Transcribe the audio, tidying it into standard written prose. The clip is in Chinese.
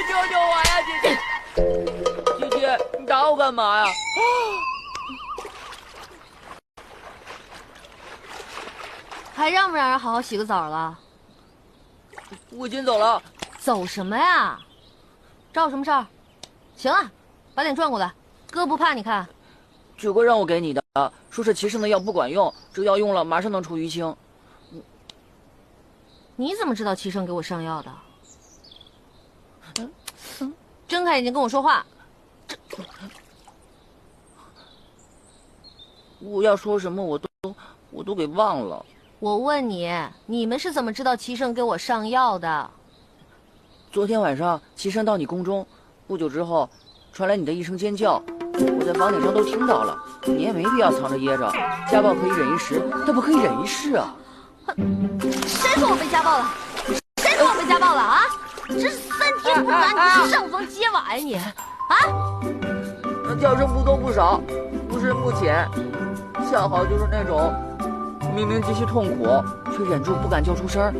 救救我呀，姐姐！姐姐，你打我干嘛呀？还让不让人好好洗个澡了？我先走了。走什么呀？找我什么事儿？行了，把脸转过来，哥不怕你看。九哥让我给你的，说是齐胜的药不管用，这药用了马上能出淤青。你怎么知道齐胜给我上药的？睁开眼睛跟我说话。我要说什么我都给忘了。我问你，你们是怎么知道齐胜给我上药的？昨天晚上齐胜到你宫中，不久之后，传来你的一声尖叫，我在房顶上都听到了。你也没必要藏着掖着，家暴可以忍一时，但不可以忍一世啊！谁说我被家暴了？谁说我被家暴了啊？这三天不拿你上房揭瓦呀你！啊？叫声不多不少，不深不浅，恰好就是那种明明极其痛苦，却忍住不敢叫出声，